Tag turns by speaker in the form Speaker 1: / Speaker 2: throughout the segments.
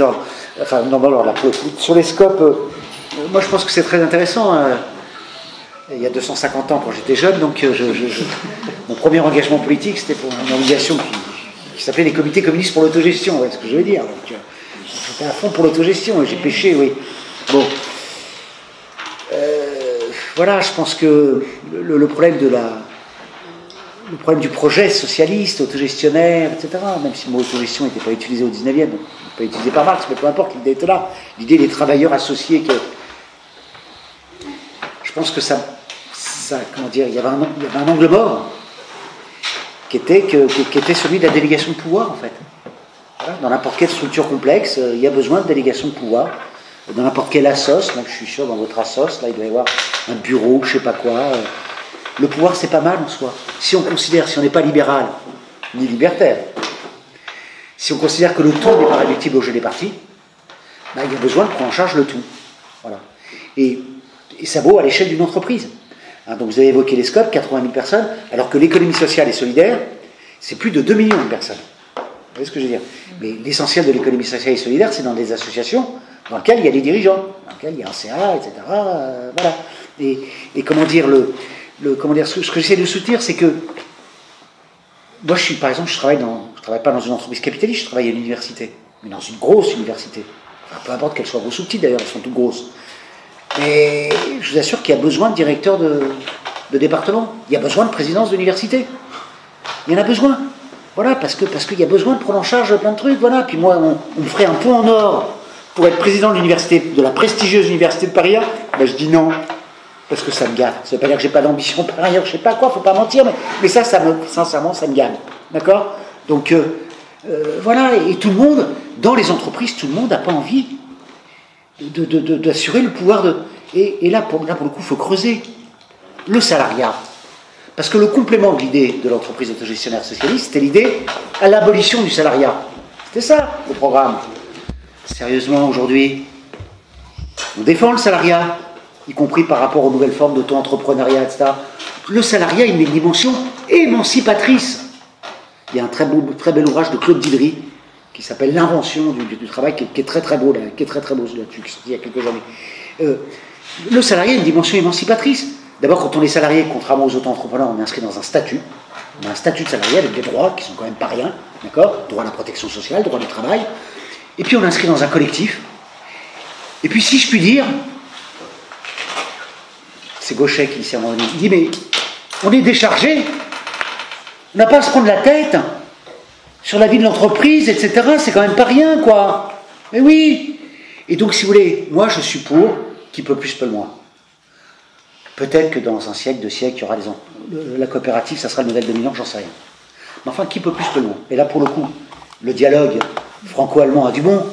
Speaker 1: ordre. Enfin, non, bon, alors, là, sur les scopes, moi je pense que c'est très intéressant. Il y a 250 ans, quand j'étais jeune, donc mon premier engagement politique, c'était pour une organisation qui s'appelait les comités communistes pour l'autogestion, vous voyez ce que je veux dire. Donc, j'étais à fond pour l'autogestion, et j'ai pêché, oui. Bon. Voilà, je pense que le problème du projet socialiste, autogestionnaire, etc., même si le mot autogestion n'était pas utilisé au 19e, donc, pas utilisé par Marx, mais peu importe, l'idée était là. L'idée des travailleurs associés, je pense que ça comment dire, il y avait un angle mort qui était celui de la délégation de pouvoir, en fait. Voilà, dans n'importe quelle structure complexe, il y a besoin de délégation de pouvoir. Dans n'importe quelle assoce, donc je suis sûr, dans votre assoce, là, il doit y avoir un bureau, je sais pas quoi. Le pouvoir, c'est pas mal en soi. Si on n'est pas libéral, ni libertaire, si on considère que le tout n'est pas réductible au jeu des partis, il y a besoin de prendre en charge le tout. Voilà. Et ça vaut à l'échelle d'une entreprise. Donc vous avez évoqué les scopes, 80 000 personnes, alors que l'économie sociale et solidaire, c'est plus de 2 millions de personnes. Vous voyez ce que je veux dire? Mais l'essentiel de l'économie sociale et solidaire, c'est dans des associations dans lesquelles il y a des dirigeants, dans lesquelles il y a un CA, etc. Voilà. Et comment dire, ce que j'essaie de soutenir, c'est que moi, par exemple, je travaille pas dans une entreprise capitaliste, je travaille à l'université, mais dans une grosse université. Enfin, peu importe qu'elle soit grosse ou petite, d'ailleurs, elles sont toutes grosses. Et je vous assure qu'il y a besoin de directeurs de département. Il y a besoin de présidence d'université. Il y en a besoin. Voilà, parce qu'il y a besoin de prendre en charge plein de trucs. Voilà. Puis moi, on me ferait un pont en or pour être président de l'université, de la prestigieuse université de Paris. Je dis non, parce que ça me gave. Ça ne veut pas dire que j'ai pas d'ambition par ailleurs, je sais pas quoi, faut pas mentir, mais sincèrement, ça me gave. D'accord? Donc, voilà. Et tout le monde, dans les entreprises, tout le monde n'a pas envie d'assurer le pouvoir de... Et là, pour le coup, il faut creuser le salariat. Parce que le complément de l'idée de l'entreprise autogestionnaire socialiste, c'était l'idée à l'abolition du salariat. C'était ça, le programme. Sérieusement, aujourd'hui, on défend le salariat, y compris par rapport aux nouvelles formes d'auto-entrepreneuriat, etc. Le salariat, il met une dimension émancipatrice. Il y a un très bel ouvrage de Claude Didry, qui s'appelle L'invention du travail, qui est très très beau, qui est très très beau là-dessus, qui est sorti il y a quelques années. Le salarié a une dimension émancipatrice. D'abord, quand on est salarié, contrairement aux auto-entrepreneurs, on est inscrit dans un statut. On a un statut de salarié avec des droits qui sont quand même pas rien, d'accord? Droit à la protection sociale, droit du travail. Et puis on est inscrit dans un collectif. Et puis, si je puis dire, c'est Gauchet qui s'est rendu, il dit, mais on est déchargé, on n'a pas à se prendre la tête sur la vie de l'entreprise, etc. C'est quand même pas rien, quoi. Mais oui. Et donc, si vous voulez, moi, je suis pour qui peut plus, peut le moins. Peut-être que dans un siècle, 2 siècles, il y aura la coopérative, ça sera le modèle dominant, j'en sais rien. Mais enfin, qui peut plus, peut le moins. Et là, pour le coup, le dialogue franco-allemand a du bon.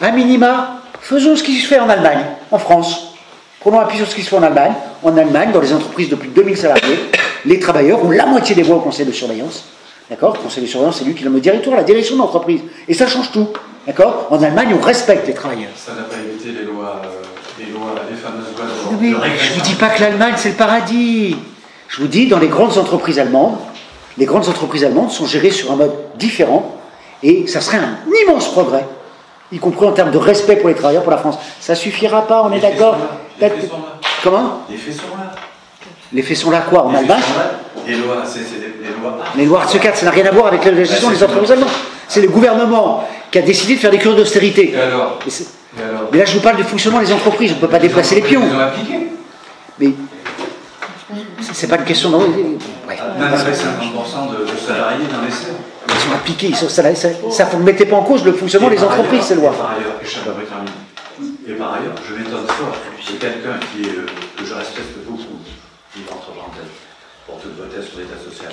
Speaker 1: À minima, faisons ce qui se fait en Allemagne, en France. Prenons appui sur ce qui se fait en Allemagne. En Allemagne, dans les entreprises de plus de 2000 salariés, les travailleurs ont la moitié des voix au conseil de surveillance. D'accord? Le conseil de surveillance, c'est lui qui donne le directoire, la direction de l'entreprise. Et ça change tout. D'accord? En Allemagne, on respecte les travailleurs.
Speaker 2: Ça n'a pas évité les fameuses lois
Speaker 1: de régression. Je ne vous dis pas que l'Allemagne, c'est le paradis. Je vous dis, dans les grandes entreprises allemandes sont gérées sur un mode différent. Et ça serait un immense progrès, y compris en termes de respect pour les travailleurs, pour la France. Ça suffira pas, on est d'accord?
Speaker 2: Les faits sont là.
Speaker 1: Comment?
Speaker 2: Les faits sont là.
Speaker 1: Les faits sont là, quoi? En Allemagne?
Speaker 2: Les lois, c'est les lois.
Speaker 1: Les lois Artsekat, ça n'a rien à voir avec la gestion des entreprises allemandes. C'est le gouvernement qui a décidé de faire des cures d'austérité.
Speaker 2: Et alors?
Speaker 1: Mais là, je vous parle du fonctionnement des entreprises. On ne peut pas déplacer les pions.
Speaker 2: Ils ont appliqué.
Speaker 1: Mais c'est pas une question de...
Speaker 2: Ouais. On a fait 50% de salariés dans les serres.
Speaker 1: Ils sont appliqués. Ça, vous ne mettez pas en cause le fonctionnement des entreprises, ces lois.
Speaker 2: Et par ailleurs, je m'étonne fort. C'est quelqu'un que je respecte beaucoup, qui entre parenthèses, pour toute hypothèse sur l'état social.